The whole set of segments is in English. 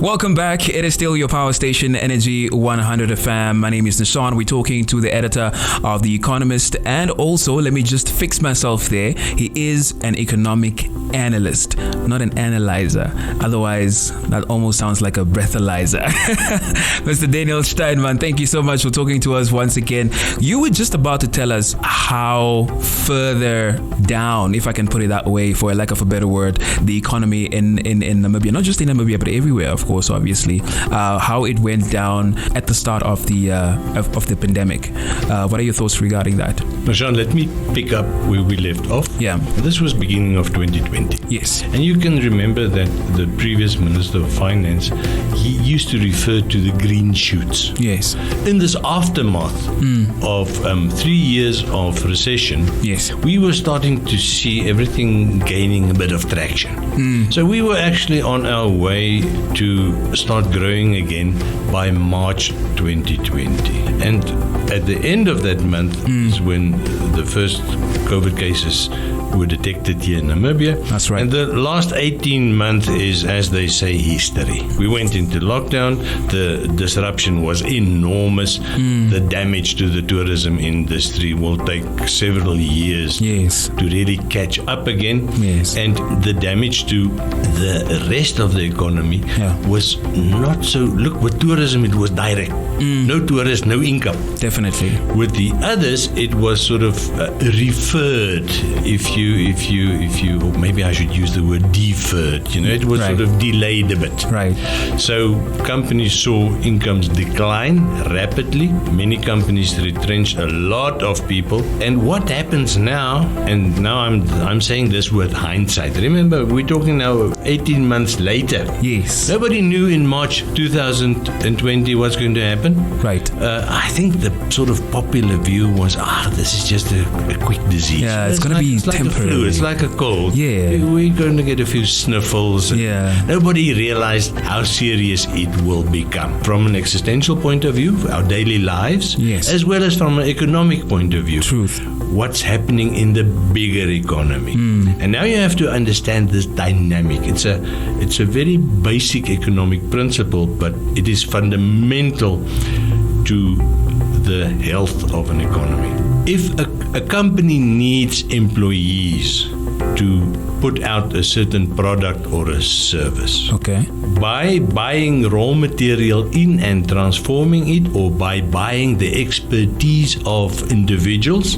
Welcome back. It is still your power station, Energy 100 FM. My name is Nashawn. We're talking to the editor of The Economist, and also, let me just fix myself there, he is an economic analyst, not an analyzer. Otherwise, that almost sounds like a breathalyzer. Mr. Daniel Steinmann, thank you so much for talking to us once again. You were just about to tell us how further down, if I can put it that way, for lack of a better word, the economy in Namibia, not just in Namibia, but everywhere, of course, obviously, how it went down at the start of the pandemic. What are your thoughts regarding that? Nashawn, let me pick up where we left off. Yeah. This was beginning of 2020. Yes. And you can remember that the previous Minister of Finance, he used to refer to the green shoots. Yes. In this aftermath of 3 years of recession, yes, we were starting to see everything gaining a bit of traction. So we were actually on our way to start growing again by March 2020. And at the end of that month is when the first COVID cases were detected here in Namibia. That's right. And the last 18 months is, as they say, history. We went into lockdown. The disruption was enormous. The damage to the tourism industry will take several years to really catch up again. Yes. And the damage to the rest of the economy was not so. Look, with tourism, it was direct. No tourists, no income. Definitely. With the others, it was sort of referred. If you, or maybe I should use the word deferred. It was sort of delayed a bit. Right. So companies saw incomes decline rapidly. Many companies retrenched a lot of people. And what happens now? And now I'm saying this with hindsight. Remember, we're talking now 18 months later. Yes. Nobody knew in March 2020 what's going to happen. Right. I think the sort of popular view was, this is just a quick disease. Yeah, it's going to be temporary. Flu. It's like a cold. Yeah. We're going to get a few sniffles. Nobody realized how serious it will become. From an existential point of view, our daily lives, as well as from an economic point of view. Truth. What's happening in the bigger economy. And now you have to understand this dynamic. It's a very basic economic principle, but it is fundamental to the health of an economy. If a company needs employees to put out a certain product or a service, by buying raw material in and transforming it, or by buying the expertise of individuals,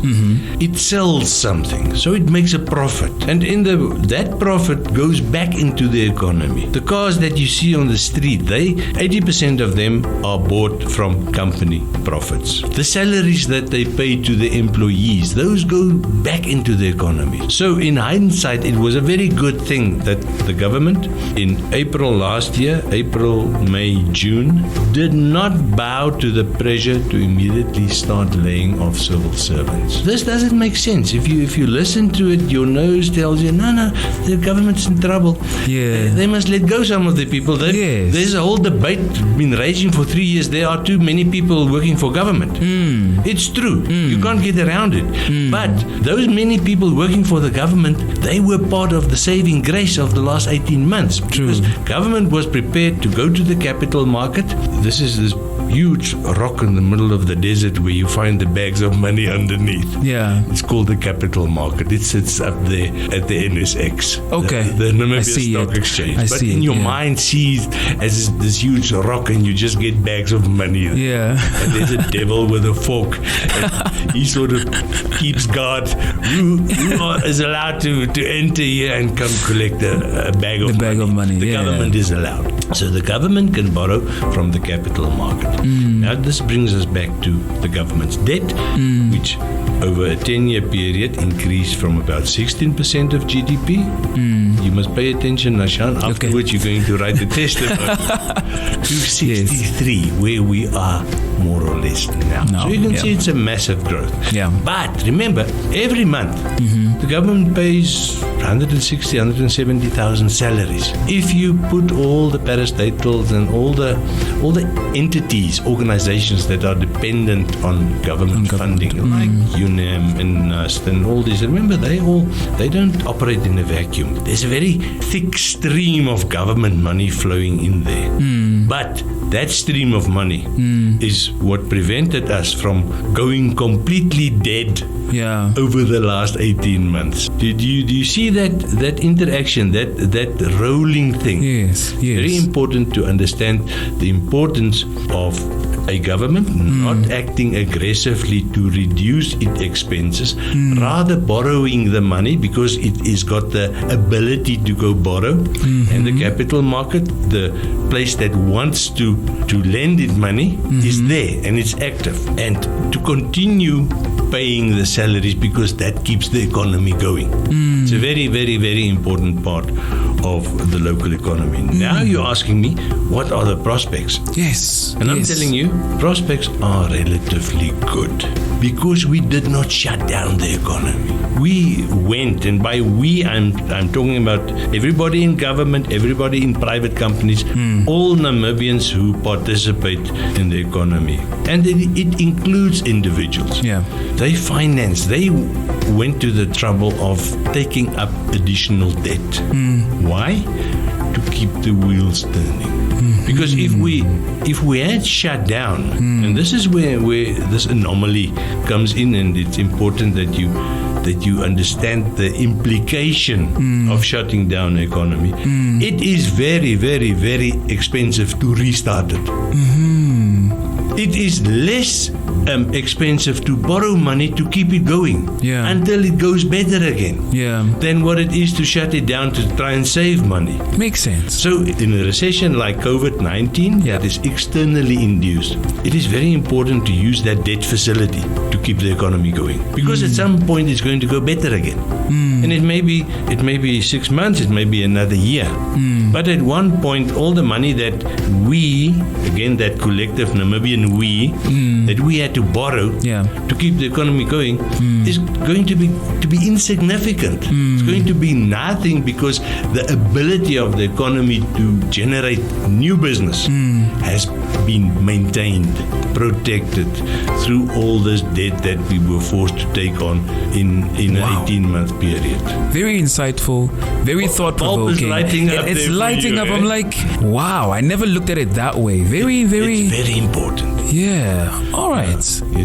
it sells something. So it makes a profit. And that profit goes back into the economy. The cars that you see on the street, 80% of them are bought from company profits. The salaries that they pay to the employees, those go back into the economy. So in hindsight, it was a very good thing that the government in April last year, April, May, June, did not bow to the pressure to immediately start laying off civil servants. This doesn't make sense. If you listen to it, your nose tells you, no, the government's in trouble. They must let go some of the people. There's a whole debate been raging for 3 years. There are too many people working for government. It's true. You can't get around it. But those many people working for the government, they were part of the saving grace of the last 18 months. Because government was prepared to go to the capital market. This is this huge rock in the middle of the desert where you find the bags of money underneath. It's called the capital market. It sits up there at the NSX. The Namibia Stock Exchange. But in your mind sees as this huge rock, and you just get bags of money. And there's a devil with a fork. And he sort of keeps guard. Who is allowed to enter here and come collect a bag of money? The government is allowed. So the government can borrow from the capital market. Now this brings us back to the government's debt, which over a 10-year period increased from about 16% of GDP. You must pay attention, Nashawn. Afterwards, you're going to write the testimony to 63, where we are more or less now. So you can see it's a massive growth. But remember, every month the government pays 160, 170,000 salaries. If you put all the parastatals and all the entities bodies, organizations that are dependent on government funding, like UNAM and NUST and all these. Remember, they don't operate in a vacuum. There's a very thick stream of government money flowing in there. But that stream of money is what prevented us from going completely dead over the last 18 months. Do you see that interaction, that rolling thing? Yes. Very important to understand the importance of a government not acting aggressively to reduce its expenses, rather borrowing the money because it has got the ability to go borrow. And the capital market, the place that wants to lend it money, is there and it's active. And to continue paying the salaries because that keeps the economy going. It's a very, very, very important part of the local economy. Now you're asking me, what are the prospects? Yes. And I'm telling you, prospects are relatively good because we did not shut down the economy. We went, and by we, I'm talking about everybody in government, everybody in private companies, all Namibians who participate in the economy. And it includes individuals. Yeah. They went to the trouble of taking up additional debt. Why? To keep the wheels turning. Because if we had shut down, and this is where this anomaly comes in, and it's important that you understand the implication of shutting down the economy. It is very, very, very expensive to restart it. It is less expensive to borrow money to keep it going until it goes better again than what it is to shut it down to try and save money. Makes sense. So in a recession like COVID-19 that is externally induced, it is very important to use that debt facility to keep the economy going, because at some point it's going to go better again. And it may be 6 months, it may be another year. But at one point, all the money that we, again that collective Namibian we, that we had to borrow to keep the economy going, is going to be insignificant. It's going to be nothing, because the ability of the economy to generate new business has been maintained, protected through all this debt that we were forced to take on in an 18-month period. Very insightful, very thought-provoking. It's lighting up. I'm like, wow, I never looked at it that way. Very, very... It's very important. Yeah. All right.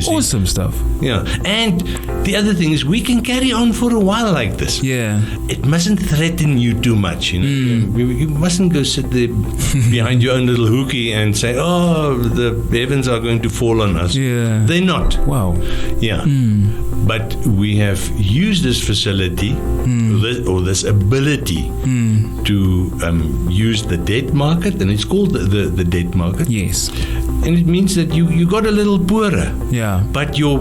Awesome stuff. Yeah. And the other thing is, we can carry on for a while like this. Yeah. It mustn't threaten you too much. You mustn't go sit there behind your own little hookey and say, oh, the heavens are going to fall on us. Yeah. They're not. Wow. Yeah. But we have used this facility or this ability to use the debt market, and it's called the debt market. Yes. And it means that you got a little poorer. Yeah. But your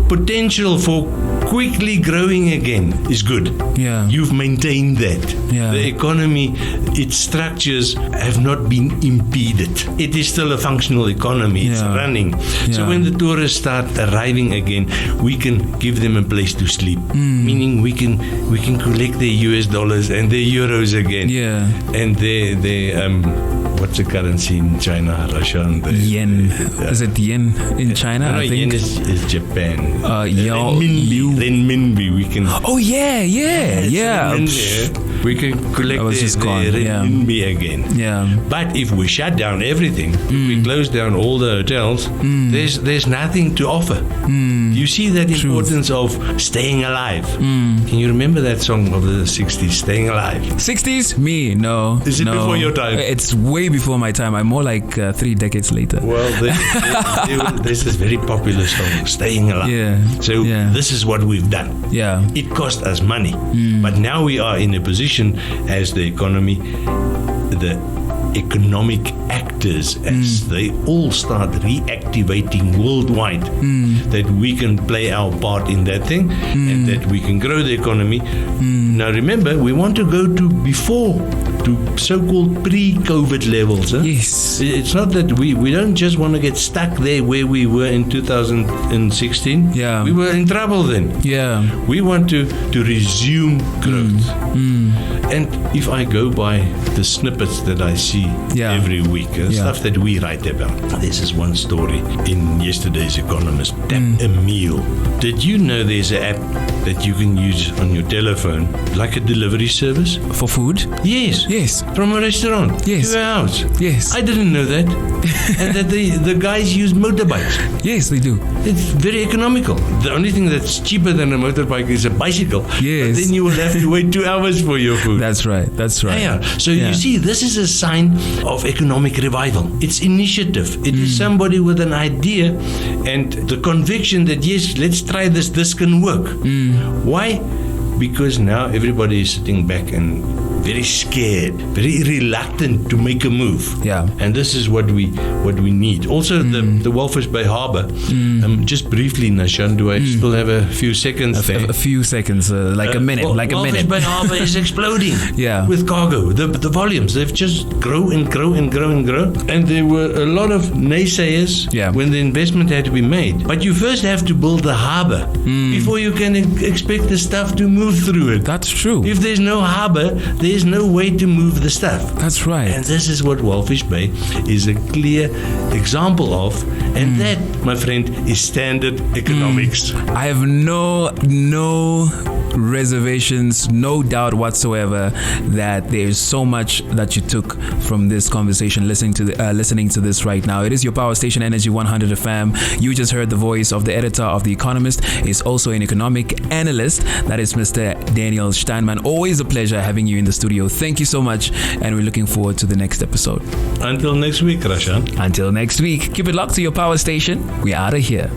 potential for quickly growing again is good. Yeah. You've maintained that. Yeah. The economy, its structures have not been impeded. It is still a functional economy. It's running. So when the tourists start arriving again, we can give them a place to sleep. Meaning we can collect their US dollars and their euros again. Yeah. And their what's the currency in China, Russia? And yen. Is it yen in China? No, I think yen is Japan. Renminbi. We can. Oh yeah. We can collect the renminbi again. Yeah. But if we shut down everything, if we close down all the hotels, there's nothing to offer. You see that importance of staying alive. Can you remember that song of the 60s, Staying Alive? 60s? Me? No. Is it before your time? It's way before my time. I'm more like 3 decades later. Well, there's this very popular song, Staying Alive. Yeah. So this is what we've done. Yeah. It cost us money. But now we are in a position as the economy, the economic actors, as they all start reactivating worldwide, that we can play our part in that thing, and that we can grow the economy. Now remember, we want to go to before to so-called pre-COVID levels. Huh? Yes. It's not that we don't just want to get stuck there where we were in 2016. Yeah. We were in trouble then. Yeah. We want to resume growth. And if I go by the snippets that I see every week, stuff that we write about. This is one story in yesterday's Economist. Tap a meal. Did you know there's an app that you can use on your telephone, like a delivery service? For food? Yes. Yes. From a restaurant Yes. to a house. Yes. I didn't know that. And that the guys use motorbikes. Yes, they do. It's very economical. The only thing that's cheaper than a motorbike is a bicycle. Yes. But then you will have to wait 2 hours for your food. That's right. That's right. Yeah. So you see, this is a sign of economic revival. It's initiative. It is somebody with an idea and the conviction that yes, let's try this. This can work. Why? Because now everybody is sitting back and very scared, very reluctant to make a move. Yeah. And this is what we need. Also, the Walvis Bay Harbour. Just briefly, Nashawn, do I still have a few seconds there? A few seconds, like a minute, well, like a minute. Walvis Bay Harbour is exploding. Yeah. With cargo, the volumes they've just grow and grow and grow and grow. And there were a lot of naysayers when the investment had to be made. But you first have to build the harbour before you can expect the stuff to move through it. That's true. If there's no harbour, there's no way to move the stuff. That's right. And this is what Walvis Bay is a clear example of. And that, my friend, is standard economics. I have no reservations, no doubt whatsoever that there's so much that you took from this conversation listening to this right now. It is your power station, Energy 100 FM. You just heard the voice of the editor of The Economist. He's also an economic analyst. That is Mr. Daniel Steinmann. Always a pleasure having you in the studio. Thank you so much, and we're looking forward to the next episode. Until next week, Rashan. Until next week, keep it locked to your power station. We're out of here.